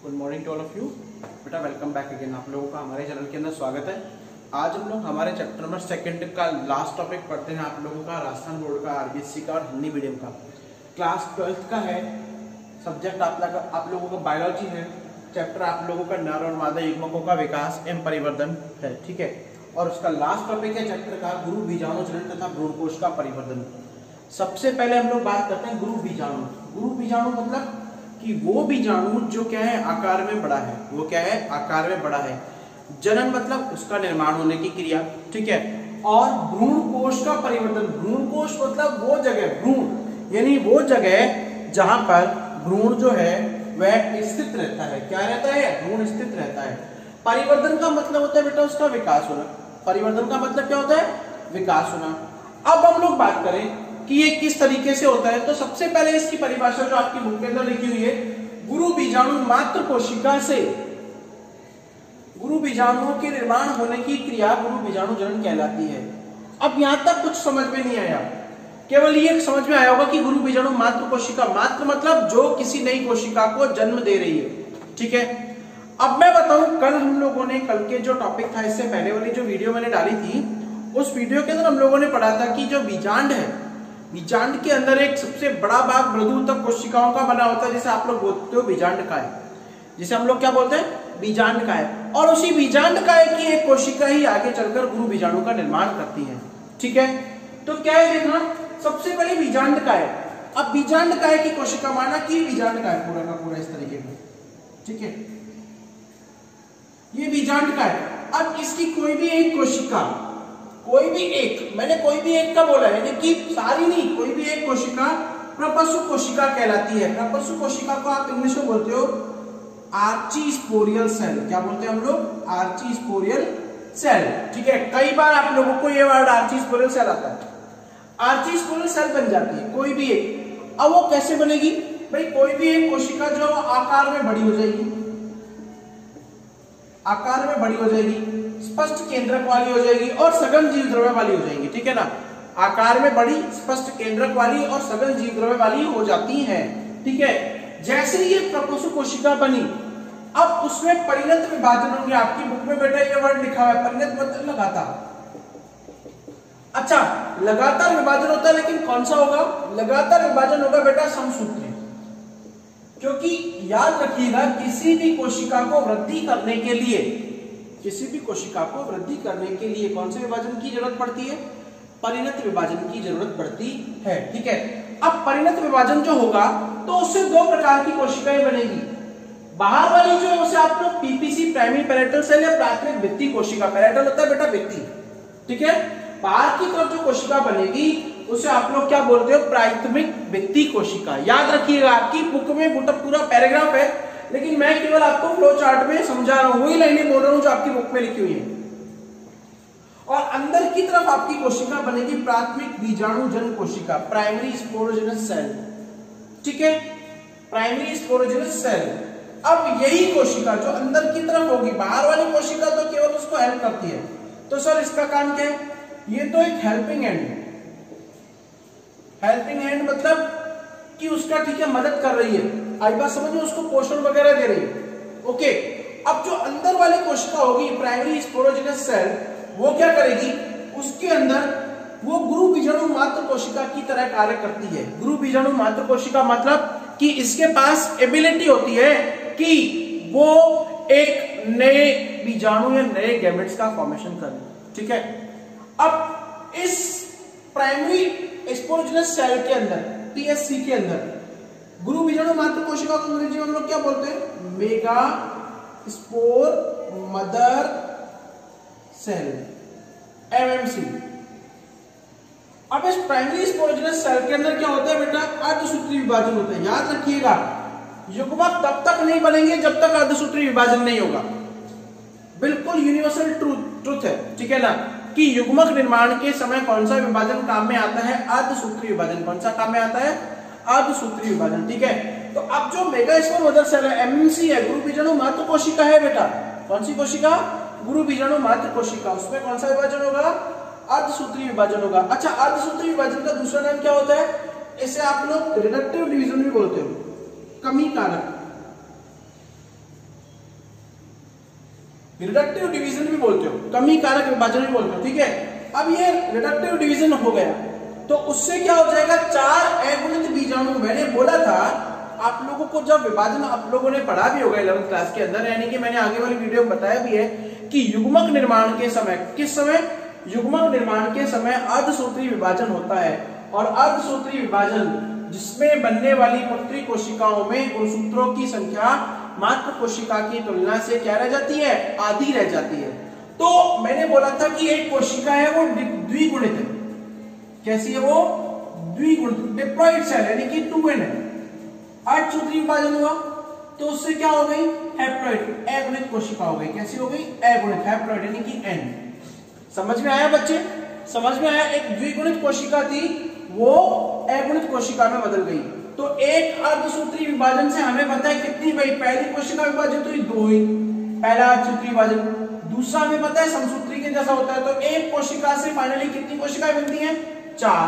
Good morning to all of you. बेटा welcome back again. आप लोगों का हमारे चैनल के अंदर स्वागत है। आज हम लोग हमारे चैप्टर नंबर 2 का लास्ट टॉपिक पढ़ते हैं। आप लोगों का राजस्थान बोर्ड का, आरबीएससी का और हिंदी मीडियम का क्लास 12th का है। सब्जेक्ट आप लोगों का बायोलॉजी है। चैप्टर आप लोगों का नर और मादा युग्मकों का विकास एवं परिवर्तन है, ठीक है। और उसका लास्ट टॉपिक है चैप्टर का गुरु बीजाणु जनन तथा भ्रूणकोश का परिवर्तन। सबसे पहले हम लोग बात करते हैं गुरु बीजाणु। गुरु बीजाणु मतलब कि वो बीजाणु जो क्या है आकार में बड़ा है, वो क्या है आकार में बड़ा है। जनन मतलब उसका निर्माण होने की क्रिया, ठीक है। और भ्रूणकोश का परिवर्तन, भ्रूणकोश मतलब वो जगह, भ्रूण यानी वो जगह जहां पर भ्रूण जो है वह स्थित रहता है। क्या रहता है? भ्रूण स्थित रहता है। परिवर्तन का मतलब होता है बेटा उसका विकास होना। परिवर्तन का मतलब क्या होता है? विकास होना। अब हम लोग बात करें कि ये किस तरीके से होता है, तो सबसे पहले इसकी परिभाषा जो आपकी बुक के अंदर लिखी हुई है, गुरु बीजाणु मात्र कोशिका से गुरु बीजाणुओं के निर्माण होने की क्रिया गुरु बीजाणु जनन कहलाती है। अब यहां तक कुछ समझ में नहीं आया, केवल ये समझ में आया होगा कि गुरु बीजाणु मात्र कोशिका, मात्र मतलब जो किसी नई कोशिका को जन्म दे रही है, ठीक है। अब मैं बताऊं, कल हम लोगों ने, कल के जो टॉपिक था इससे पहले वाली जो वीडियो मैंने डाली थी, उस वीडियो के अंदर हम लोगों ने पढ़ा था कि जो बीजांड है, बीजांड के अंदर एक सबसे बड़ा भाग मृदुतक कोशिकाओं का बना होता है, जिसे आप लोग बोलते हो बीजांड काय, जिसे हम लोग क्या बोलते हैं? बीजांड काय। और उसी बीजांड काय की एक कोशिका ही आगे चलकर गुरु बीजाणु का निर्माण करती है, ठीक है। तो क्या है देखना, सबसे पहले बीजांड काय। अब बीजांड काय की कोशिका माना कि बीजांड काय पूरा का पूरा इस तरीके का, ठीक है, ये बीजांड काय। अब इसकी कोई भी एक कोशिका, कोई भी एक, मैंने कोई भी एक का बोला है, यानी कि सारी नहीं, कोई भी एक कोशिका प्रपशु कोशिका कहलाती है। प्रपशु कोशिका को आप इंग्लिश में बोलते हो आर्चीस्पोरियल सेल। क्या बोलते हैं हम लोग? आर्चीस्पोरियल सेल, ठीक है। कई बार आप लोगों को ये वर्ड आर्चीस्पोरियल सेल आता है। आर्चीस्पोरियल सेल बन जाती है कोई भी एक। अब वो कैसे बनेगी भाई? कोई भी एक कोशिका जो आकार में बड़ी हो जाएगी, आकार में बड़ी हो जाएगी, स्पष्ट केंद्रक वाली हो जाएगी और सघन जीव द्रव्य वाली हो जाएगी, ठीक है ना। आकार में बड़ी, स्पष्ट केंद्रक वाली और सघन जीव द्रव्य वाली हो जाती है, ठीक है। जैसे ये प्रपशु कोशिका बनी, अब उसमें परिणत विभाजन होंगे। आपकी बुक में बेटा ये वर्ड लिखा हुआ है, परिणत मतलब लगातार। अच्छा, लगातार विभाजन होता है, लेकिन कौन सा होगा? लगातार विभाजन होगा बेटा समसूत्री। क्योंकि याद रखिएगा, किसी भी कोशिका को वृद्धि करने के लिए, किसी भी कोशिका को वृद्धि करने के लिए कौन से विभाजन की जरूरत पड़ती है? परिणत विभाजन की जरूरत पड़ती है, ठीक है। अब परिणत विभाजन जो होगा तो उससे दो प्रकार की कोशिकाएं बनेगी। बाहर वाली जो है उसे आप लोग पीपीसी, प्राइमरी पैरेटल सेल या प्राथमिक भित्ति कोशिका, पैरेटल होता है बेटा भित्ति, ठीक है। बाहर की तरफ जो कोशिका बनेगी उसे आप लोग क्या बोलते हो? प्राथमिक भित्ति कोशिका। याद रखिएगा, आपकी बुक में पूरा पैराग्राफ है, लेकिन मैं केवल आपको फ्लो चार्ट में समझा रहा हूं, वही लाइनें बोल रहा हूं जो आपकी बुक में लिखी हुई है। और अंदर की तरफ आपकी कोशिका बनेगी प्राथमिक बीजाणु जन कोशिका, प्राइमरी स्पोरोजेनस सेल, ठीक है, प्राइमरी स्पोरोजेनस सेल। अब यही कोशिका जो अंदर की तरफ होगी, बाहर वाली कोशिका तो केवल उसको हेल्प करती है, तो सर इसका काम क्या है? ये तो एक हेल्पिंग हैंड, हेल्पिंग हैंड मतलब कि उसका, ठीक है, मदद कर रही है। आई बात समझ में? उसको पोषण वगैरह दे रही है, ओके। अब जो अंदर वाली कोशिका होगी प्राइमरी स्पोरोजेनस सेल, वो क्या करेगी? उसके अंदर वो गुरु बीजाणु मात्र कोशिका की तरह कार्य करती है। गुरु बीजाणु मात्र कोशिका मतलब कि इसके पास एबिलिटी होती है कि वो एक नए बीजाणु या नए गैमेट्स का फॉर्मेशन करे, ठीक है। अब इस प्राइमरी स्पोरोजेनस सेल के अंदर, पीएससी के अंदर, गुरु बीजाणु मात्र कोशिका को अंग्रेजी में हम लोग क्या बोलते हैं? Megaspore mother cell, MMC. अब इस प्राइमरी स्पोरोजेनस सेल के अंदर क्या होता है बेटा? अर्धसूत्री विभाजन होता है। याद रखिएगा, युग्मक तब तक नहीं बनेंगे जब तक अर्धसूत्री विभाजन नहीं होगा। बिल्कुल यूनिवर्सल ट्रूथ है, ठीक है ना, कि युग्मक निर्माण के समय कौन सा विभाजन काम में आता है? अर्धसूत्री विभाजन। कौन सा काम में आता है? अर्धसूत्री विभाजन, ठीक है। तो अब जो मेगा स्पोर मदर सेल है, एमएमसी है, गुरु बीजाणु मात्र कोशिका है बेटा। कौन सी कोशिका? गुरु बीजाणु मात्र कोशिका। उसमें कौन सा विभाजन होगा? अर्धसूत्री विभाजन होगा। अच्छा, अर्धसूत्री विभाजन का दूसरा नाम क्या होता है? इसे आप लोग रिडक्टिव डिवीजन भी बोलते हो, कमी कारक। रिडक्टिव डिवीजन भी बोलते हो, कमी कारक विभाजन भी बोलते हो, ठीक है। अब ये रिडक्टिव डिवीजन हो गया तो उससे क्या हो जाएगा, 4 अगुणित बीजाणु। मैंने बोला था आप लोगों को जब विभाजन आप लोगों ने पढ़ा भी होगा 11th क्लास के अंदर, यानी कि मैंने आगे वाली वीडियो में बताया भी है कि युग्मक निर्माण के समय, किस समय, युग्मक निर्माण के समय अर्धसूत्री विभाजन होता है। और अर्धसूत्री विभाजन जिसमें बनने वाली पुत्री कोशिकाओं में गुणसूत्रों की संख्या मात्र कोशिका की तुलना से क्या रह जाती है, आधी रह जाती है। तो मैंने बोला था कि एक कोशिका है वो द्विगुणित है। कैसी है वो, द्विगुणित, डिप्लॉइड सेल यानी कि 2n है। अर्धसूत्री विभाजन हुआ तो उससे क्या हो गई, हैप्लॉइड, अगुणित कोशिका हो गई। कैसी हो गई, अगुणित, हैप्लॉइड यानी कि n। समझ में आया बच्चे, समझ में आया। एक द्विगुणित कोशिका थी वो अगुणित कोशिका में बदल गई। तो एक अर्धसूत्री विभाजन से हमें पता है कितनी भाई, पहली कोशिका विभाजन तो 2 ही, पहला अर्धसूत्री विभाजन। दूसरा हमें पता है समसूत्री के जैसा होता है। तो एक कोशिका से फाइनली कितनी कोशिकाएं बनती हैं, 4।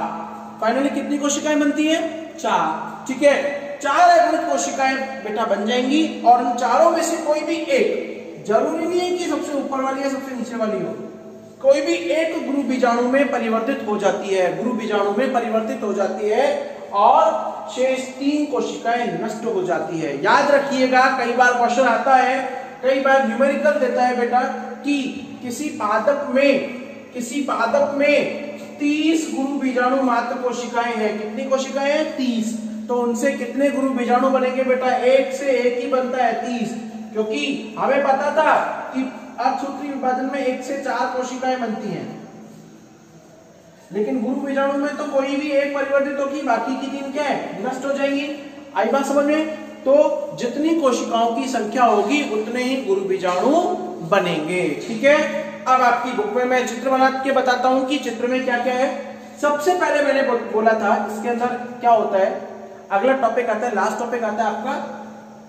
फाइनली कितनी कोशिकाएं बनती हैं, 4, ठीक है। 4 अगुणित कोशिकाएं बेटा बन जाएंगी और इन चारों में से कोई भी एक, जरूरी नहीं है कि सबसे ऊपर वाली या सबसे नीचे वाली हो, कोई भी एक गुरु बीजाणु में परिवर्तित हो जाती है, गुरु बीजाणु में परिवर्तित हो जाती है और शेष 3 कोशिकाएं नष्ट हो जाती है। याद रखिएगा, कई बार क्वेश्चन आता है, कई बार न्यूमेरिकल देता है बेटा कि किसी पादप में 30 गुरु बीजाणु मात्र कोशिकाएं हैं। कितनी कोशिकाएं हैं, 30। तो उनसे कितने गुरु बीजाणु बनेंगे बेटा, एक से एक ही बनता है, 30। क्योंकि हमें पता था कि अर्धसूत्री विभाजन में 1 से 4 कोशिकाएं बनती हैं, लेकिन गुरु बीजाणु में तो कोई भी एक परिवर्तित होगी, बाकी की 3 क्या है, नष्ट हो जाएंगी। आई बात समझ में। तो जितनी कोशिकाओं की संख्या होगी उतने ही गुरु बीजाणु बनेंगे, ठीक है। अब आपकी बुक में मैं चित्र बना के बताता हूं कि चित्र में क्या क्या है। सबसे पहले मैंने बोला था इसके अंदर क्या होता है, अगला टॉपिक आता है, लास्ट टॉपिक आता है आपका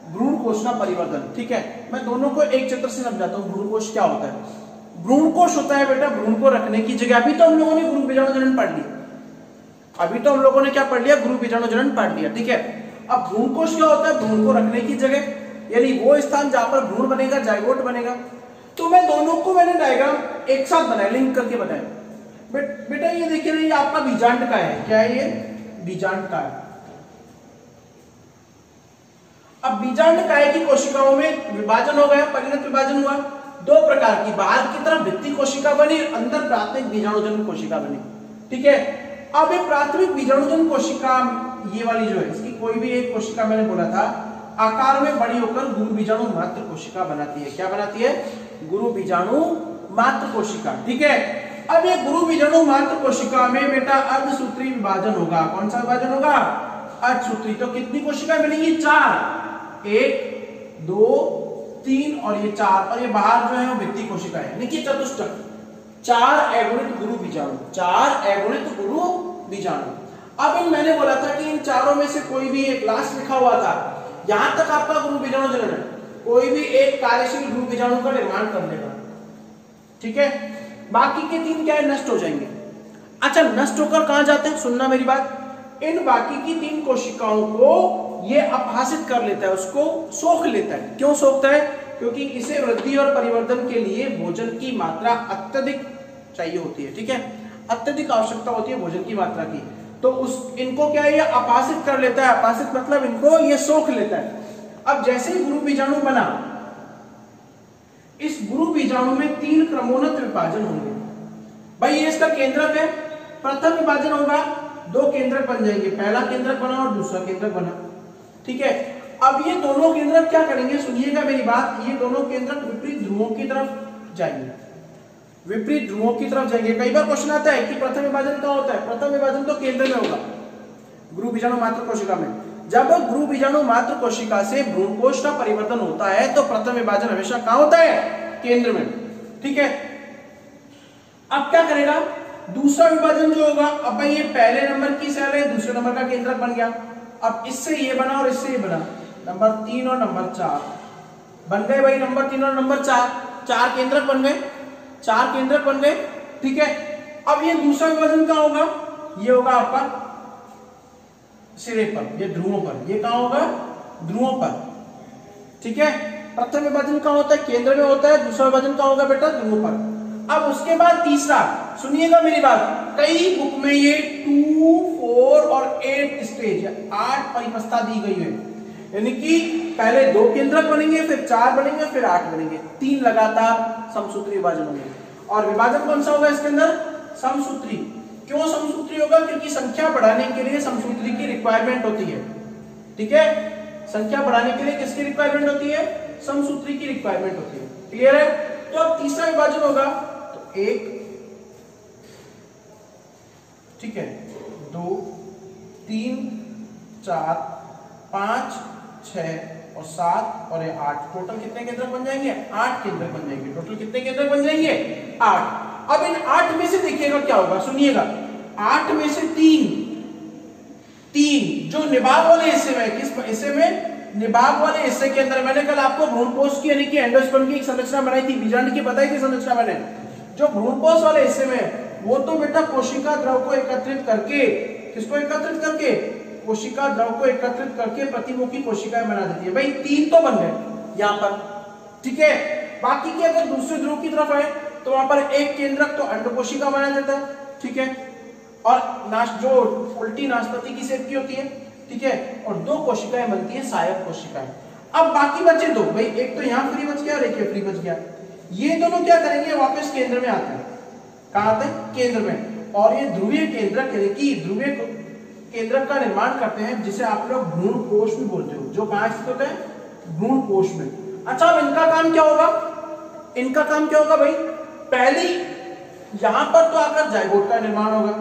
भ्रूण कोशिका परिवर्तन, ठीक है। मैं दोनों को एक चित्र से समझाता हूं। भ्रूण कोश क्या होता है, भ्रूण कोश होता है बेटा भ्रूण को रखने की जगह। अभी तो हम लोगों ने गुरु बीजाणु जनन पढ़ लिया, अभी तो हम लोगों ने क्या पढ़ लिया, गुरु बीजाणु जनन पढ़ लिया, ठीक है। अब भ्रूण कोश क्या होता है, भ्रूण को रखने की जगह, यानी वो स्थान जहां पर भ्रूण बनेगा, जायगोट बनेगा। तो मैं दोनों को मैंने डायग्राम एक साथ बनाया, लिंक करके बनाया। बेटा ये देखिए, ये आपका बीजांड का है, क्या है ये, बीजांड का है। अब बीजांड काय की कोशिकाओं में विभाजन हो गया, परिणत विभाजन हुआ। 2 प्रकार की, बाहर की तरफ भित्ति कोशिका बनी, अंदर प्राथमिक बीजाणुजन कोशिका बनी, ठीक है। अब ये प्राथमिक बीजाणुजन कोशिका, ये वाली जो है, इसकी कोई भी एक कोशिका मैंने बोला था आकार में बड़ी होकर गुरु बीजाणु मात्र कोशिका बनाती है। क्या बनाती है, गुरु बीजाणु मात्र कोशिका, ठीक है। अब ये गुरु बीजाणु मात्र कोशिका में बेटा अर्धसूत्री विभाजन होगा। कौन सा विभाजन होगा, अर्धसूत्री। तो कितनी कोशिकाएं बनेगी, 4, 1, 2, 3 और ये 4, और ये बाहर जो है वो भित्ति कोशिका है, यानी कि चतुष्टक। 4 अगुणित गुरु बीजाणु, 4 अगुणित गुरु बीजाणु। अब इन मैंने बोला था कि इन चारों में से कोई भी एक, लास्ट लिखा हुआ था, यहां तक आपका गुरु बीजाणु जनन है, कोई भी एक कार्यशील गुरु बीजाणु का निर्माण कर लेगा, ठीक है। बाकी के 3 क्या है, नष्ट हो जाएंगे। अच्छा, नष्ट होकर कहां जाते हैं, सुनना मेरी बात। इन बाकी की 3 कोशिकाओं को ये अपहासित कर लेता है, उसको सोख लेता है। क्यों सोखता है, क्योंकि इसे वृद्धि और परिवर्तन के लिए भोजन की मात्रा अत्यधिक चाहिए होती है, ठीक है। अत्यधिक आवश्यकता होती है भोजन की मात्रा की। तो इनको क्या है, ये अपहासित कर लेता है। अपहासित मतलब इनको ये सोख लेता है। अब जैसे ही गुरु बीजाणु बना, इस गुरु बीजाणु में 3 क्रमोन्नत विभाजन होंगे। भाई ये इसका केंद्रक है, प्रथम विभाजन होगा, 2 केंद्रक बन जाएंगे, पहला केंद्रक बना और दूसरा केंद्रक बना, ठीक है। अब ये दोनों केंद्रक क्या करेंगे, सुनिएगा मेरी बात, ये दोनों केंद्रक विपरीत ध्रुवों की तरफ जाएंगे, विपरीत ध्रुवों की तरफ जाएंगे। कई बार क्वेश्चन आता है कि प्रथम विभाजन कहां होता है, प्रथम विभाजन तो केंद्र में होगा, गुरु बीजाणु मात्र कोशिका में। जब गुरु बीजाणु मात्र कोशिका से भ्रूण कोश का परिवर्तन होता है तो प्रथम विभाजन हमेशा कहां होता है, केंद्र में, ठीक है। अब क्या करेगा, दूसरा विभाजन जो होगा, अब भाई ये पहले नंबर की सेल है, दूसरे नंबर का केंद्रक बन गया। अब इससे ये बना और इससे ये बना, नंबर 3 और नंबर 4 बन गए भाई, नंबर 3 और नंबर 4, 4 केंद्रक बन गए, 4 केंद्रक बन गए, ठीक है। अब ये दूसरा विभाजन कहां होगा, ये होगा आपका सिरे पर, ये ध्रुवों पर, ये कहां होगा, ध्रुवों पर, ठीक है। प्रथम विभाजन कहाँ होता है? केंद्र में होता है। दूसरा विभाजन कहाँ होगा बेटा? ध्रुवों पर। अब उसके बाद तीसरा, सुनिएगा मेरी बात, कई बुक में ये 2, 4 और 8 स्टेज 8 परिवस्था दी गई है, यानी कि पहले 2 केंद्रक बनेंगे, फिर 4 बनेंगे, फिर 8 बनेंगे, 3 लगातार समसूत्री विभाजन होंगे। और विभाजन कौन सा होगा इसके अंदर? समसूत्री। क्यों समसूत्री होगा? क्योंकि संख्या बढ़ाने के लिए समसूत्री की रिक्वायरमेंट होती है। ठीक है, संख्या बढ़ाने के लिए किसकी रिक्वायरमेंट होती है? समसूत्री की रिक्वायरमेंट होती है। क्लियर है? तो अब तीसरा विभाजन होगा तो 1, ठीक है, 2, 3, 4, 5, 6 और 7 और 8, टोटल कितने केंद्रक बन जाएंगे? 8 केंद्रक बन जाएंगे। टोटल कितने केंद्रक बन जाएंगे? 8। अब इन 8 में से देखिएगा क्या होगा, सुनिएगा, 8 में से 3 जो निभाग वाले हिस्से में, किस हिस्से में? निभाग वाले हिस्से के अंदर। मैंने कल आपको भ्रूणपोष की यानी कि एंडोस्पर्म की एक संरचना बनाई थी, बीजांड की बताई थी संरचना मैंने। जो भ्रूणपोष वाले हिस्से में, वो तो बेटा कोशिका द्रव को एकत्रित करके, किसको एकत्रित करके? कोशिका द्रव को एकत्रित करके प्रतिमुखी कोशिकाएं बना देती है। भाई 3 तो बन गए यहां पर, ठीक है। बाकी की अगर दूसरे ध्रुव की तरफ है तो वहां पर एक केंद्रक तो अंड कोशिका बना देता है, ठीक है, और जो उल्टी नाशपाती की शेप की होती है, ठीक है, और 2 कोशिकाएं बनती है सहायक कोशिकाएं। अब बाकी बचे 2, भाई एक तो यहाँ फ्री बच गया और एक फ्री बच गया। ये दोनों क्या करेंगे? वापस केंद्र में आते हैं। कहां आते हैं? केंद्र में। और ये ध्रुवीय केंद्रक यानी कि ध्रुवीय केंद्रक का निर्माण करते हैं, जिसे आप लोग भ्रूणकोश भी बोलते हो, जो कहां स्थित होते हैं? भ्रूणकोश में। अच्छा, अब इनका काम क्या होगा? इनका काम क्या होगा भाई? पहली यहां पर तो आकर जाइगोट का निर्माण होगा,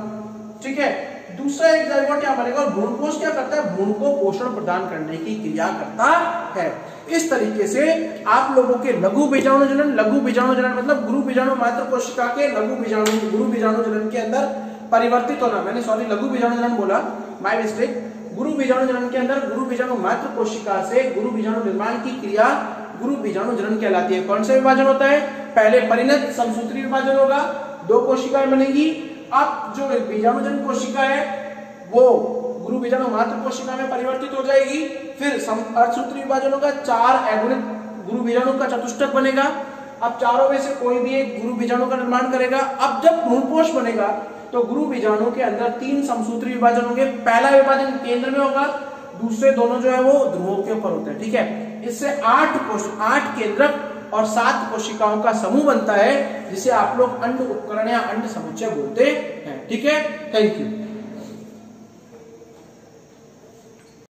ठीक है। दूसरा एक जाइगोट यहां बनेगा और भ्रूणकोश क्या करता है? भ्रूण को पोषण प्रदान करने की क्रिया करता है। इस तरीके से आप लोगों के लघु बीजाणु जनन, लघु बीजाणु जनन मतलब गुरु बीजाणु मात्र कोशिका के लघु बीजाणु, गुरु बीजाणु जनन के अंदर परिवर्तित होना, मैंने सॉरी लघु बीजाणु जनन बोला, माय मिस्टेक। गुरु बीजाणु जनन के अंदर गुरु बीजाणु मात्र कोशिका से गुरु बीजाणु निर्माण की क्रिया गुरु बीजाणु जनन कहलाती है। कौन सा विभाजन होता है? पहले परिणत समसूत्री विभाजन होगा, 2 कोशिकाएं बनेगी। अब जो बीजाणु जनन कोशिका है वो गुरु बीजाणु मात्र कोशिका में परिवर्तित हो जाएगी। फिर अर्धसूत्री विभाजन होगा, 4 एगोनिक गुरु बीजाणु का चतुष्टक बनेगा। अब चारों में से कोई भी एक गुरु बीजाणु का निर्माण करेगा। अब जब भ्रूणपोष बनेगा तो गुरु बीजाणु के अंदर 3 समसूत्री विभाजन होंगे। पहला विभाजन केंद्र में होगा, दूसरे दोनों जो है वो ध्रुवों के ऊपर होते हैं, ठीक है। इससे 8 केंद्रक और 7 कोशिकाओं का समूह बनता है, जिसे आप लोग अंड उपकरण या अंड समुच्चय बोलते हैं, ठीक है। Thank you.